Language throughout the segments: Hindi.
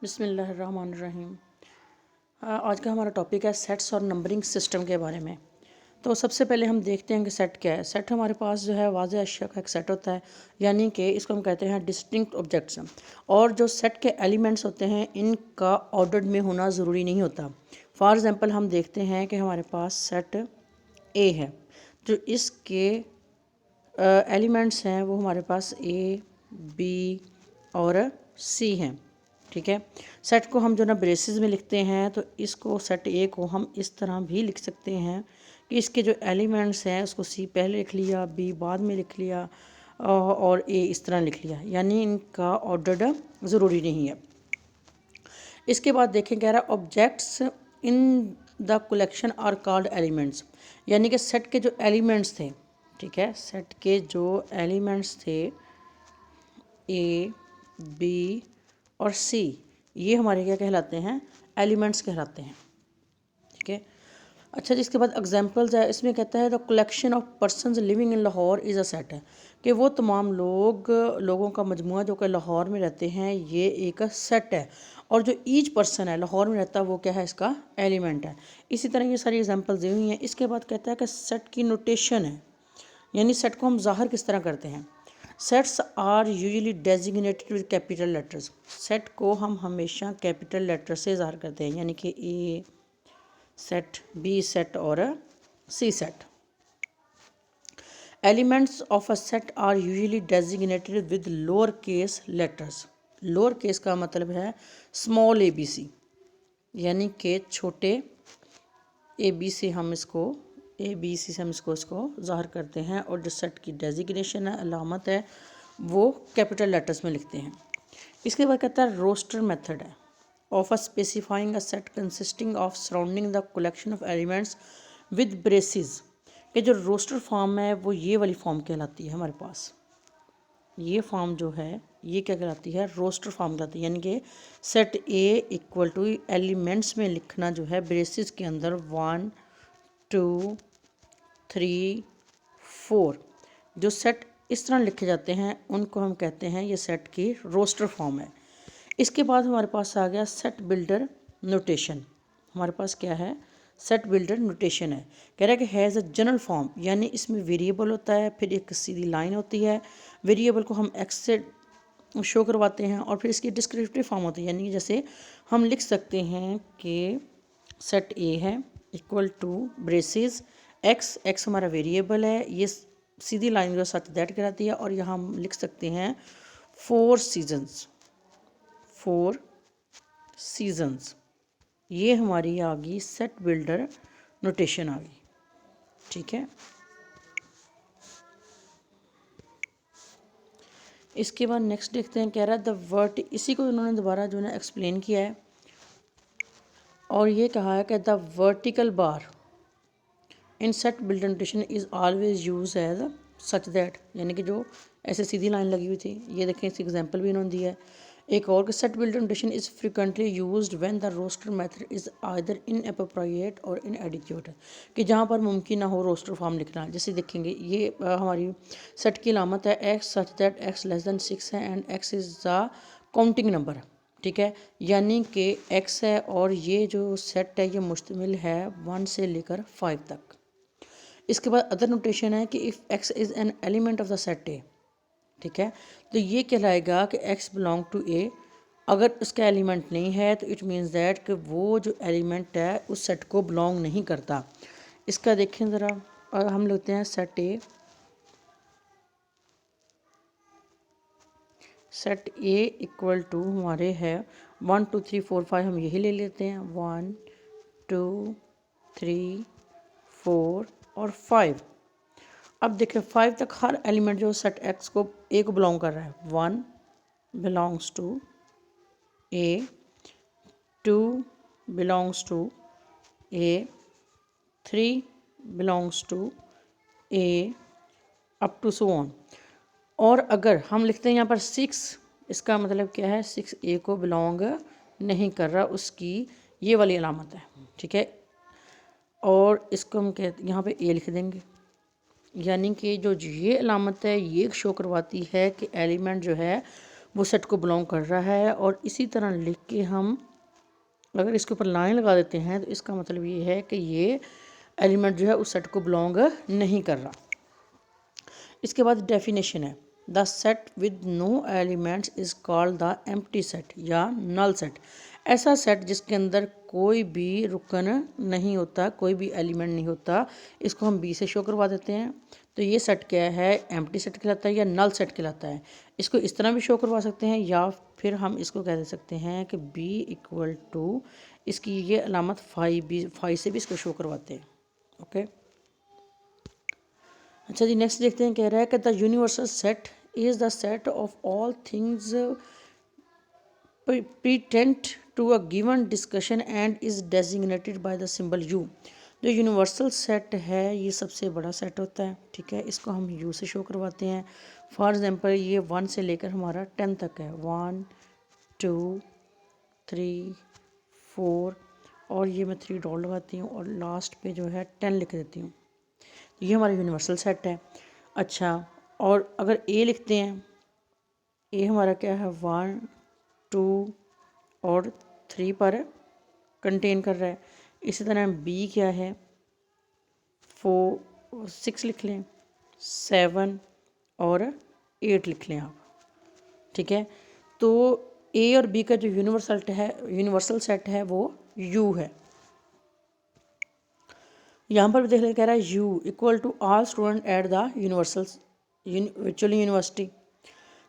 बिस्मिल्लाहिर्रहमानिर्रहीम। आज का हमारा टॉपिक है सेट्स और नंबरिंग सिस्टम के बारे में। तो सबसे पहले हम देखते हैं कि सेट क्या है। सेट हमारे पास जो है वाज़ेह अशिया का एक सेट होता है, यानी कि इसको हम कहते हैं डिस्टिंक्ट ऑब्जेक्ट्स। और जो सेट के एलिमेंट्स होते हैं इनका ऑर्डर में होना ज़रूरी नहीं होता। फॉर एग्ज़ाम्पल हम देखते हैं कि हमारे पास सेट ए है, जो इसके एलिमेंट्स हैं वो हमारे पास ए, बी और सी हैं। ठीक है, सेट को हम जो ना ब्रेसेस में लिखते हैं, तो इसको सेट ए को हम इस तरह भी लिख सकते हैं कि इसके जो एलिमेंट्स हैं उसको सी पहले लिख लिया, बी बाद में लिख लिया और ए इस तरह लिख लिया, यानी इनका ऑर्डर ज़रूरी नहीं है। इसके बाद देखें, कह रहा है objects in the collection are called elements, यानी कि सेट के जो एलिमेंट्स थे, ठीक है, सेट के जो एलिमेंट्स थे ए, बी और सी, ये हमारे क्या कहलाते हैं, एलिमेंट्स कहलाते हैं। ठीक है, अच्छा, जिसके बाद एग्जांपल्स है, इसमें कहता है the collection of persons living in Lahore is a set, है कि वो तमाम लोगों का मजमूआ जो कि लाहौर में रहते हैं ये एक सेट है, और जो ईच पर्सन है लाहौर में रहता है वो क्या है, इसका एलिमेंट है। इसी तरह ये सारी एग्जांपल्स दी हुई हैं। इसके बाद कहता है कि सेट की नोटेशन है, यानी सेट को हम ज़ाहिर किस तरह करते हैं। Sets are usually designated with capital letters, set को हम हमेशा कैपिटल लेटर से ज़ाहिर करते हैं, यानी कि ए सेट, बी सेट और C set. Elements of a set are usually designated with lower case letters, lower case का मतलब है स्मॉल ए बी सी, यानी कि छोटे ए बी से हम इसको इसको ज़ाहिर करते हैं, और जो सेट की डेजिग्नेशन है, अलामत है, वो कैपिटल लेटर्स में लिखते हैं। इसके बाद कहता है रोस्टर मेथड है of a specifying a set consisting of surrounding the collection of elements with braces, कि जो रोस्टर फॉर्म है वो ये वाली फॉर्म कहलाती है हमारे पास। ये फॉर्म जो है ये क्या कहलाती है, रोस्टर फॉर्म कहलाती है, यानी कि set A equal two elements में लिखना जो है ब्रेसिस के अंदर 1 2 3 4, जो सेट इस तरह लिखे जाते हैं उनको हम कहते हैं ये सेट की रोस्टर फॉर्म है। इसके बाद हमारे पास आ गया सेट बिल्डर नोटेशन। हमारे पास क्या है, सेट बिल्डर नोटेशन है। कह रहा है कि हैज़ अ जनरल फॉर्म, यानी इसमें वेरिएबल होता है, फिर एक सीधी लाइन होती है, वेरिएबल को हम एक्स से शो करवाते हैं, और फिर इसकी डिस्क्रिप्टिव फॉर्म होती है, यानी जैसे हम लिख सकते हैं कि सेट ए है equal to braces x, x हमारा वेरिएबल है, ये सीधी लाइन जो सच दैट कहलाती है, और यहाँ हम लिख सकते हैं 4 सीजन्स, 4 सीजन्स। ये हमारी आ गई सेट बिल्डर नोटेशन आ गई। ठीक है, इसके बाद नेक्स्ट देखते हैं, कह रहा है द वर्ट, इसी को उन्होंने दोबारा जो है एक्सप्लेन किया है, और ये कहा है कि the vertical bar in set builder notation is always use as such that, यानी कि जो ऐसे सीधी लाइन लगी हुई थी, ये देखें इस एग्जांपल भी इन्होंने दिया है। एक और, set builder notation is frequently used when the roster method is either inappropriate or inadequate, कि जहाँ पर मुमकिन ना हो रोस्टर फॉर्म लिखना। जैसे देखेंगे ये हमारी सेट की अलामत है x such that x less than 6 है and x is the counting number. ठीक है, यानी कि एक्स है और ये जो सेट है ये मुश्तमिल है 1 से लेकर 5 तक। इसके बाद अदर नोटेशन है कि if x is an element of the set ए, ठीक है, तो ये कहलाएगा कि एक्स बिलोंग टू ए। अगर उसका एलिमेंट नहीं है तो इट मीन्स दैट कि वो जो एलिमेंट है उस सेट को बिलोंग नहीं करता। इसका देखें ज़रा, हम लेते हैं set A, set A equal to हमारे है 1 2 3 4 5, हम यही ले लेते हैं 1 2 3 4 और 5। अब देखें 5 तक हर एलिमेंट जो सेट एक्स को ए को बिलोंग कर रहा है, 1 belongs to A, 2 belongs to A, 3 belongs to A, up to so on. और अगर हम लिखते हैं यहाँ पर 6, इसका मतलब क्या है, 6 ए को बिलोंग नहीं कर रहा, उसकी ये वाली अलामत है। ठीक है, और इसको हम कहते यहाँ पे ए लिख देंगे, यानी कि जो ये अलामत है ये शो करवाती है कि एलिमेंट जो है वो सेट को बिलोंग कर रहा है। और इसी तरह लिख के हम अगर इसके ऊपर लाइन लगा देते हैं तो इसका मतलब ये है कि ये एलिमेंट जो है उस सेट को बिलोंग नहीं कर रहा। इसके बाद डेफिनेशन है, the set with no elements is called the empty set या नल सेट। ऐसा सेट जिसके अंदर कोई भी रुकन नहीं होता, कोई भी एलिमेंट नहीं होता, इसको हम बी से शो करवा देते हैं। तो ये सेट क्या है, एम्प्टी सेट कहलाता है या नल सेट कहलाता है। इसको इस तरह भी शो करवा सकते हैं या फिर हम इसको कह दे सकते हैं कि बी इक्वल टू, इसकी ये अलामत फाई से भी इसको शो करवाते हैं। ओके अच्छा जी, नेक्स्ट देखते हैं। कह रहा है कि the universal set is the set of all things pertinent to a given discussion and is designated by the symbol u। जो यूनिवर्सल सेट है ये सबसे बड़ा सेट होता है, ठीक है, इसको हम u से शो करवाते हैं। फॉर एग्जांपल ये 1 से लेकर हमारा 10 तक है, 1 2 3 4, और ये मैं 3 डॉट लगाती हूँ और लास्ट पे जो है 10 लिख देती हूँ। ये हमारा यूनिवर्सल सेट है। अच्छा, और अगर ए लिखते हैं, ए हमारा क्या है, 1 2 और 3 पर कंटेन कर रहा है। इसी तरह बी क्या है, 4 6 लिख लें, 7 और 8 लिख लें आप, ठीक है। तो ए और बी का जो यूनिवर्सल सेट है वो यू है। यहाँ पर भी देख लें, कह रहा है U equal to all student at the virtual university.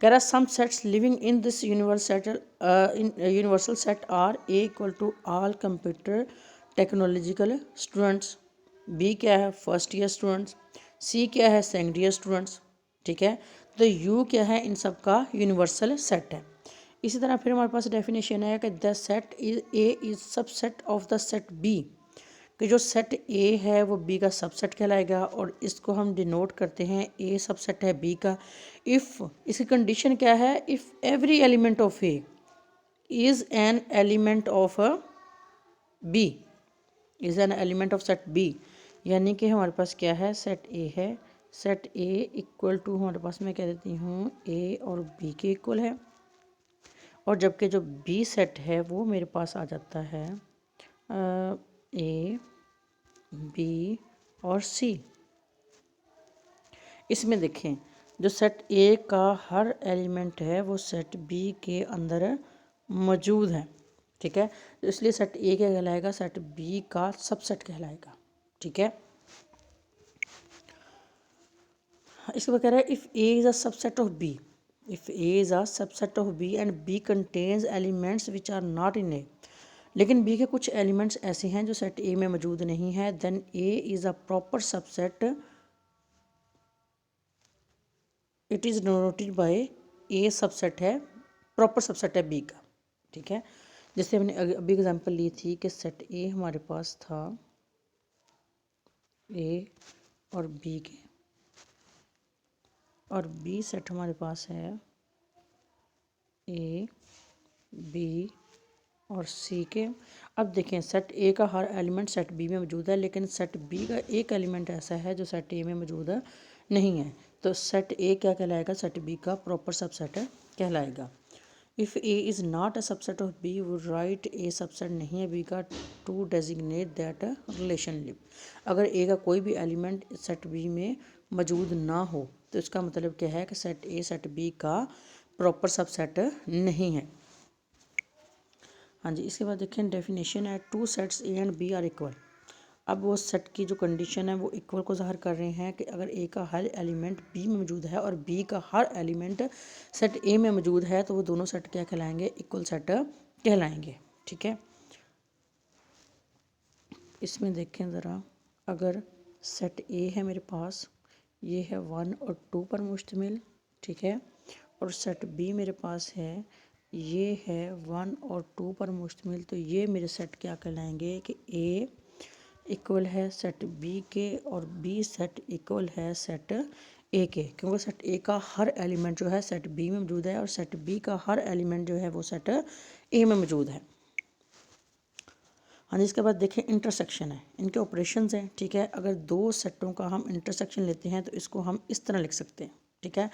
कह रहा है some sets living in this universal set are A equal to all computer technological students, B क्या है, फर्स्ट ईयर स्टूडेंट्स, सी क्या है, सेकेंड ईयर स्टूडेंट्स, ठीक है। तो यू क्या है, इन सब का यूनिवर्सल सेट है। इसी तरह फिर हमारे पास डेफिनेशन है कि the set is A is subset of the set B, कि जो सेट ए है वो बी का सबसेट कहलाएगा और इसको हम डिनोट करते हैं, ए सबसेट है बी का इफ़, इसकी कंडीशन क्या है, if every element of A is an element of B, is an element of set B. यानी कि हमारे पास क्या है, सेट ए है, सेट ए इक्वल टू हमारे पास मैं कह देती हूँ ए और बी के इक्वल है, और जबकि जो बी सेट है वो मेरे पास आ जाता है ए बी और सी। इसमें देखें, जो सेट ए का हर एलिमेंट है वो सेट बी के अंदर मौजूद है, ठीक है। तो इसलिए सेट ए क्या कहलाएगा, सेट बी का सबसेट कहलाएगा, ठीक है। इसके बाद कह रहा है if A is a subset of B, if A is a subset of B and B contains elements which are not in A, लेकिन बी के कुछ एलिमेंट्स ऐसे हैं जो सेट ए में मौजूद नहीं है, then A is a proper subset, it is denoted by, A subset है, प्रॉपर सबसेट है बी का, ठीक है। जैसे हमने अभी एग्जांपल ली थी कि सेट ए हमारे पास था ए और बी के, और बी सेट हमारे पास है ए बी और सी के। अब देखें, सेट ए का हर एलिमेंट सेट बी में मौजूद है, लेकिन सेट बी का एक एलिमेंट ऐसा है जो सेट ए में मौजूद नहीं है। तो सेट ए क्या कहलाएगा, सेट बी का प्रॉपर सबसेट कहलाएगा। If A is not a subset of B, वो राइट ए सबसेट नहीं है बी का, टू डेजिग्नेट दैट रिलेशनशिप। अगर ए का कोई भी एलिमेंट सेट बी में मौजूद ना हो तो इसका मतलब क्या है कि सेट ए सेट बी का प्रॉपर सबसेट नहीं है। हाँ जी, इसके बाद देखें डेफिनेशन है, two sets A and B are equal. अब वो सेट की जो कंडीशन है वो इक्वल को ज़ाहिर कर रहे हैं कि अगर ए का हर एलिमेंट बी में मौजूद है और बी का हर एलिमेंट सेट ए में मौजूद है तो वो दोनों सेट क्या कहलाएंगे, इक्वल सेट कहलाएंगे, ठीक है। इसमें देखें ज़रा, अगर सेट ए है मेरे पास, ये है 1 और 2 पर मुश्तमिल, ठीक है, और सेट बी मेरे पास है, ये है 1 और 2 पर मुश्तमिल, तो ये मेरे सेट क्या कहलाएंगे कि ए इक्वल है सेट बी के और बी सेट इक्वल है सेट ए के, क्योंकि सेट ए का हर एलिमेंट जो है सेट बी में मौजूद है और सेट बी का हर एलिमेंट जो है वो सेट ए में मौजूद है। हाँ जी, इसके बाद देखें इंटरसेक्शन है, इनके ऑपरेशंस हैं, ठीक है। अगर दो सेटों का हम इंटरसेक्शन लेते हैं तो इसको हम इस तरह लिख सकते हैं, ठीक है।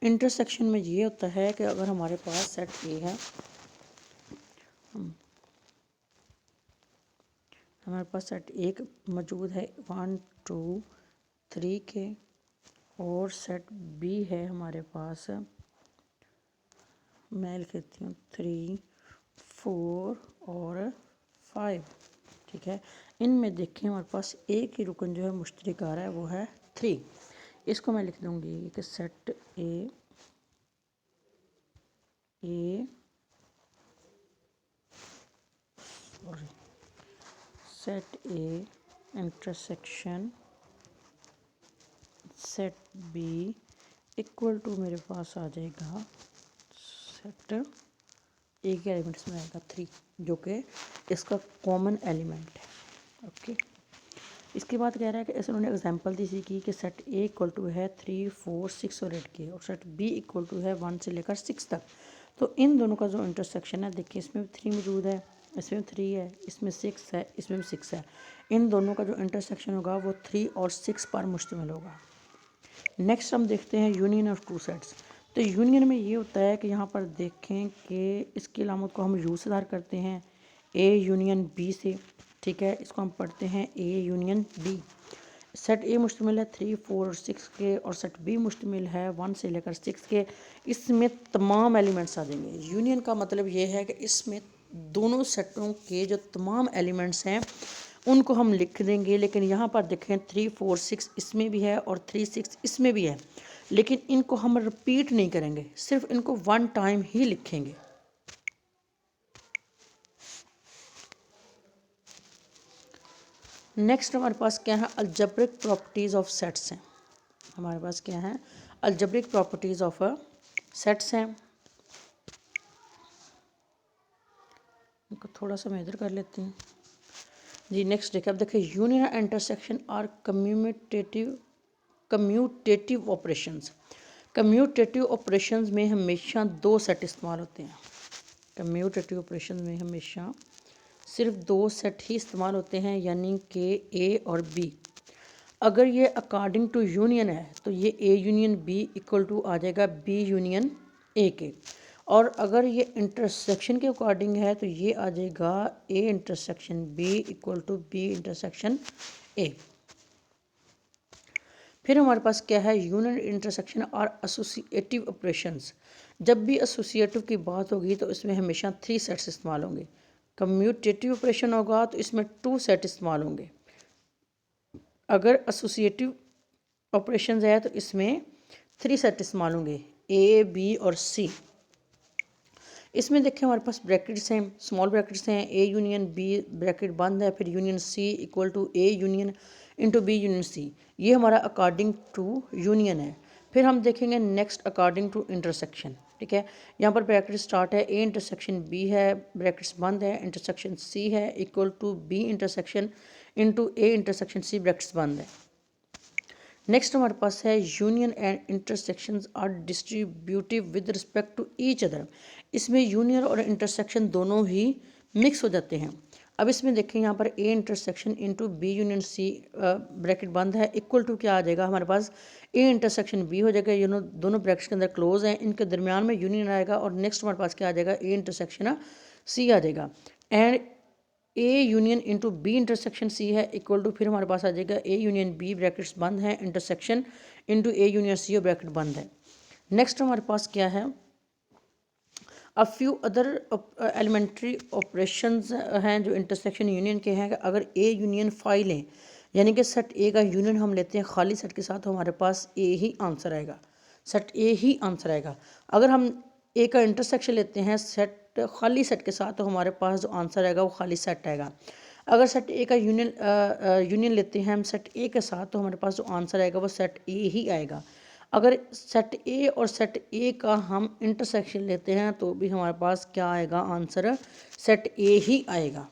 इंटरसेक्शन में ये होता है कि अगर हमारे पास सेट ए है, हमारे पास सेट एक मौजूद है 1 2 3 के, और सेट बी है हमारे पास, मैं लिख लेती हूँ 3 4 और 5, ठीक है। इनमें देखें हमारे पास एक ही रुकन जो है मुश्तरक आ रहा है, वो है 3। इसको मैं लिख दूँगी कि set A set A intersection set B equal to मेरे पास आ जाएगा सेट ए के एलिमेंट्स में आएगा 3, जो कि इसका कॉमन एलिमेंट है। ओके, इसके बाद कह रहा है कि ऐसे उन्होंने एग्जांपल दी थी कि सेट ए इक्वल टू है 3 4 6 और 8 के, और सेट बी इक्वल टू है 1 से लेकर 6 तक। तो इन दोनों का जो इंटरसेक्शन है, देखिए इसमें भी 3 मौजूद है, इसमें 3 है, इसमें 6 है, इसमें भी 6 है। इन दोनों का जो इंटरसेक्शन होगा वो 3 और 6 पर मुश्तमिल होगा। नेक्स्ट हम देखते हैं यूनियन ऑफ टू सेट्स। तो यूनियन में ये होता है कि यहाँ पर देखें कि इसकी अलामत को हम यू से ज़ाहिर करते हैं, ए यूनियन बी से, ठीक है। इसको हम पढ़ते हैं A union B. Set A मुश्तमिल है 3 4 और 6 के, और सेट बी मुश्तमिल है 1 से लेकर 6 के। इसमें तमाम एलिमेंट्स आ जाएंगे। यूनियन का मतलब ये है कि इसमें दोनों सेटों के जो तमाम एलिमेंट्स हैं उनको हम लिख देंगे। लेकिन यहाँ पर देखें 3 4 6 इसमें भी है और 3 6 इसमें भी है, लेकिन इनको हम रिपीट नहीं करेंगे, सिर्फ इनको 1 टाइम ही लिखेंगे। नेक्स्ट हमारे पास क्या है, अलजेब्रिक प्रॉपर्टीज़ ऑफ सेट्स हैं। हमारे पास क्या है, अलजेब्रिक प्रॉपर्टीज़ ऑफ सेट्स हैं। इनको थोड़ा सा मैं इधर कर लेती हूँ जी। नेक्स्ट देखिए, अब देखिए यूनियन और intersection are commutative operations. Commutative operations में हमेशा 2 सेट इस्तेमाल होते हैं। कम्यूटेटिव ऑपरेशंस में हमेशा सिर्फ 2 सेट ही इस्तेमाल होते हैं, यानी कि ए और बी। अगर ये अकॉर्डिंग टू यूनियन है तो ये A union B equal to आ जाएगा बी यूनियन ए के, और अगर ये इंटरसेक्शन के अकॉर्डिंग है तो ये आ जाएगा A intersection B equal to B intersection A. फिर हमारे पास क्या है, यूनियन इंटरसेक्शन और एसोसिएटिव ऑपरेशंस। जब भी एसोसिएटिव की बात होगी तो इसमें हमेशा 3 सेट्स इस्तेमाल होंगे। कम्यूटेटिव ऑपरेशन होगा तो इसमें 2 सेट इस्तेमाल होंगे। अगर एसोसिएटिव ऑपरेशंस है तो इसमें 3 सेट इस्तेमाल होंगे, ए बी और सी। इसमें देखें हमारे पास ब्रैकेट्स हैं, स्मॉल ब्रैकेट्स हैं, ए यूनियन बी ब्रैकेट बंद है, फिर union C equal to A union into B union C. ये हमारा अकॉर्डिंग टू यूनियन है। फिर हम देखेंगे नेक्स्ट अकॉर्डिंग टू इंटरसेक्शन, ठीक है। यहाँ पर ब्रैकेट स्टार्ट है, ए इंटरसेक्शन बी है, ब्रैकेट्स बंद है, इंटरसेक्शन सी है equal to B intersection into A intersection C, brackets बंद है। नेक्स्ट हमारे पास है union and intersections are distributive with respect to each other. इसमें यूनियन और इंटरसेक्शन दोनों ही मिक्स हो जाते हैं। अब इसमें देखें यहाँ पर A intersection into B union C bracket बंद है इक्वल टू क्या आ जाएगा हमारे पास, ए इंटरसेक्शन बी हो जाएगा। ये दोनों ब्रैकेट्स के अंदर क्लोज हैं, इनके दरमियान में यूनियन आएगा, और नेक्स्ट हमारे पास क्या आ जाएगा, ए इंटरसेक्शन सी आ जाएगा। And A union into B intersection C है इक्वल टू, फिर हमारे पास आ जाएगा ए यूनियन बी ब्रैकेट्स बंद है intersection into A union C और ब्रैकेट बंद है। नेक्स्ट हमारे पास क्या है, a few other elementary operations हैं जो इंटरसेक्शन यूनियन के हैं। अगर ए यूनियन फाई लें, यानी कि सेट ए का यूनियन हम लेते हैं खाली सेट के साथ, तो हमारे पास ए ही आंसर आएगा, सेट ए ही आंसर आएगा। अगर हम ए का इंटरसेक्शन लेते हैं सेट खाली सेट के साथ, तो हमारे पास जो आंसर आएगा वो खाली सेट आएगा। अगर सेट ए का यूनियन लेते हैं हम सेट ए के साथ, तो हमारे पास जो आंसर आएगा वो सेट ए ही आएगा। अगर सेट ए और सेट ए का हम इंटरसेक्शन लेते हैं तो भी हमारे पास क्या आएगा, आंसर सेट ए ही आएगा।